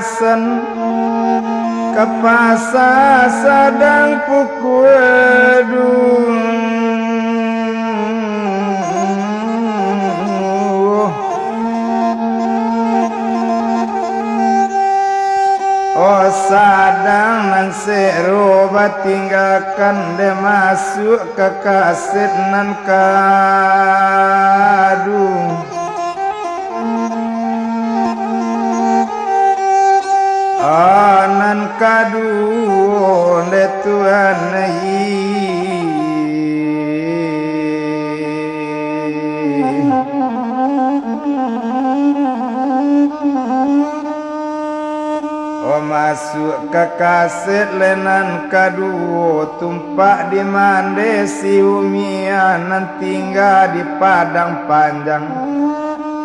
kasen kepasa sadang pukul oh sadang nan seroba tinggalkan de masuk ke kaset nan kadu nan kadu de Tuhan masuk ke kaset lenan kadu tumpak di mande si umian tinggal di padang panjang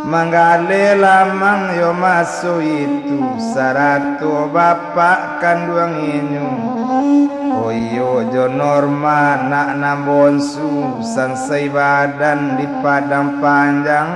manggale lamang yo masuk itu saratu bapak kandung inyu oyo jo norma nak nambonsu sansai badan di padang panjang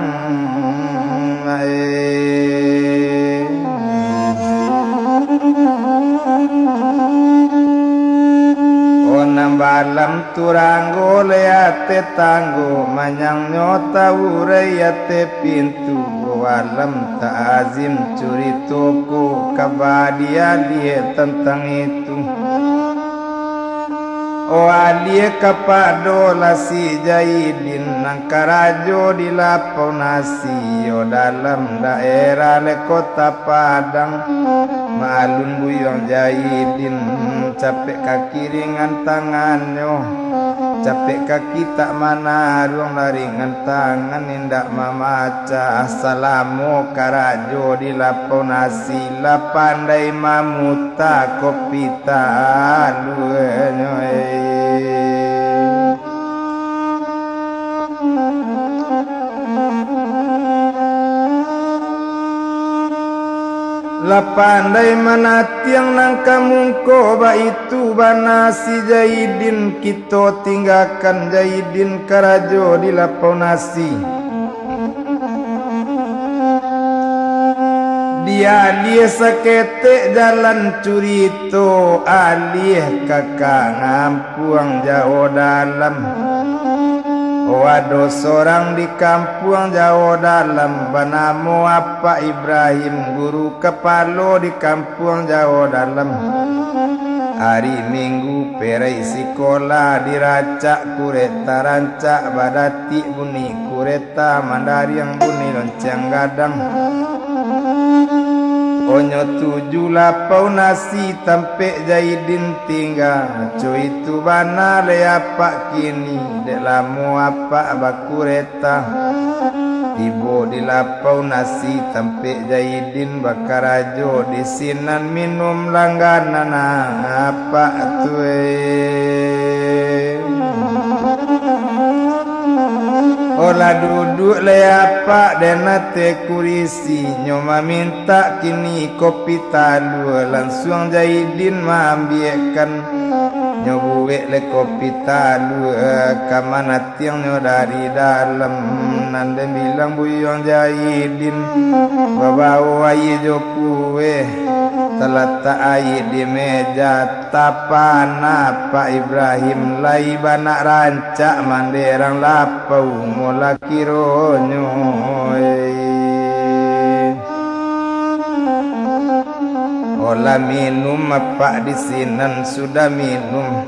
nambalam turanggo leate tanggo manyang nyota ureyate pintu walam ta'azim curi toko kabadia dia tentang itu o alie kapado lasi jaidin nang karajo di lapau nasi yo dalam daerah le kota Padang malun buyong jaidin capek kaki ringan tangannya capek kaki tak mana ruang ringan tangan indak mamaca assalamu karajo di lapau nasi la pandai mamuta kopi taluenyo la pandai mana tiang nang kamungko ba itu bana si Jaidin kita tinggalkan Jaidin karajo di lapau nasi dia sakete jalan curito alih kakak ngampuang jauh dalam waduh seorang di kampung jauh dalam banamu apa Ibrahim guru kepala di kampung jauh dalam hari Minggu perai sekolah diracak kureta rancak badati bunyi kureta mandari yang bunyi lonceng gadang onyo 7 lapau nasi tampe Jaidin tinggal cuy itu bana le apa kini dek lamu apa bakureta ibu di lapau nasi tampe Jaidin bakarajo di sinan minum langganan apa tuwe olah duduk le apa denate kurisi nyoma minta kini kopi talu langsung Jaidin mambiakan nyobuwe le kopi talu kamana tiang nyo dari dalam nande bilang buyong Jaidin bawa ayi jokuwe telata ayi di meja tapana Pak Ibrahim lai banak rancak manderang lapau mula kironyo olah minum apa di sinan sudah minum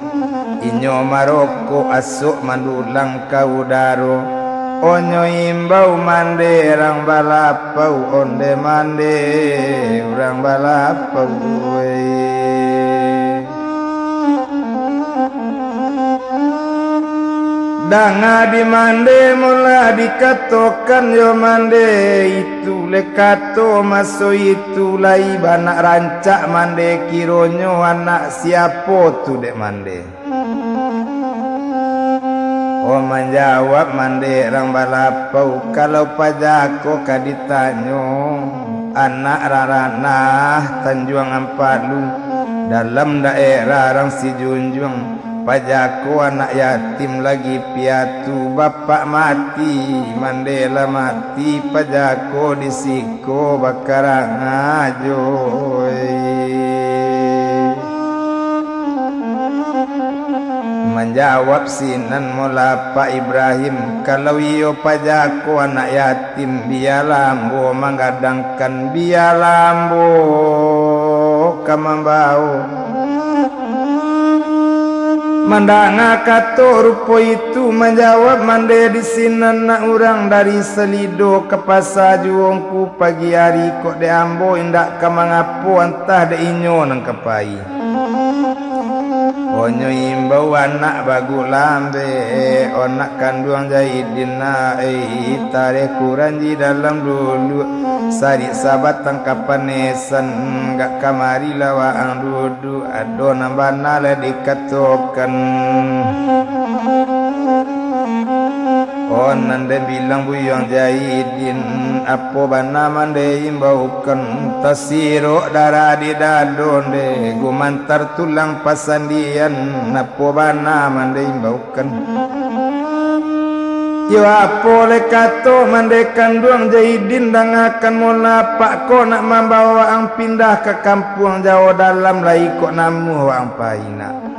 inyo maroko asuk mandulang kaudaro onyo imbau manderang balapau onde mande urang balapau danga di mande mula dikatokan yo mande itu lekato maso itu lai banak rancak mande kironyo anak siapo tu dek mande oh menjawab mande rang balapau kalau pajako kaditanyo anak raranah Tanjuang Ampalu dalam daerah rang si junjung pajako anak yatim lagi piatu bapak mati mandela mati pajako disiko bakarang ajoy menjawab sinan mula Pak Ibrahim kalau iyo pajako anak yatim bialambo menggadangkan bialambo kamambau mandanga kato rupo itu menjawab mande di sinan na urang dari selido ke pasar juongku pagi hari kok de ambo indak kamangapo antah de inyo nang kepai onyo imbau anak bagu lambe onak kanduang jahidin na tare kuranji dalam dulu sari sabat tangkapan nesan gak kamari lawang dudu ado nambana le dikatokan nande bilang buyang jahidin apo bana mande imbaukan tasiro darah di dadonde gumantar tulang pasandian apo bana mande imbaukan yo apo le kato mande kanduang jahidin dang akan mula pak ko nak membawa ang pindah ke kampung jauh dalam lai kok namu ang paina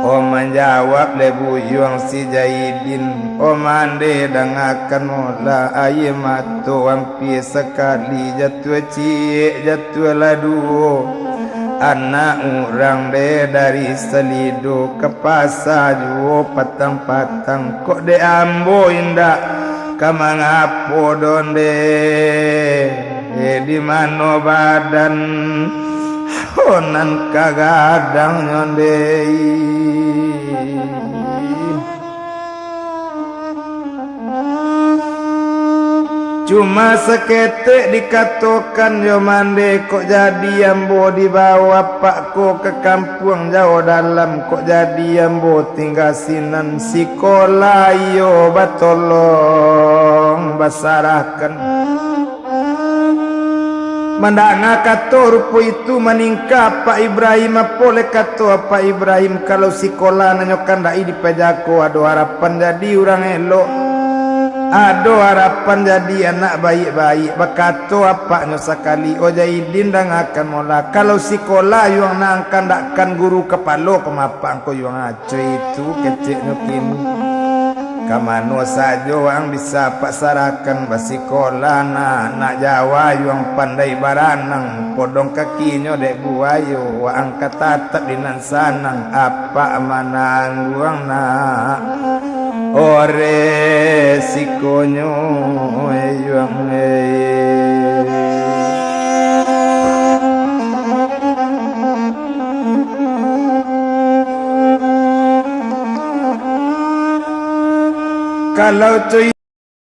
menjawab lebu yuang si Jahidin mande dang akan mula aye mato ampi sekali jatuh cie jatuh ladu anak orang de dari selido ke pasar juo patang-patang kok de ambo indak kamang apo donde di mano badan onan kagadang nyondei cuma seketik dikatakan yo mande kok jadi ambo dibawa pakku ke kampung jauh dalam kok jadi ambo tinggal sinan sekolah yo batolong basarahkan mandanga kato rupo itu meningkap Pak Ibrahim apole kato Pak Ibrahim kalau sekolah nanyokan dai di pejako ado harapan jadi orang elok ado harapan jadi anak baik-baik bakato apa nyo sakali Jahidin dang akan mola kalau sekolah yang nangkan dakkan guru kepalo kemapang ko yang aco itu kecek nyo kini kamano sajo ang bisa pasarakan basikola nak Jawa yang pandai baranang podong kakinyo dek buayo wa ang katatak dinan sanang apa manang guang na ore sikonyo yang kalau cuy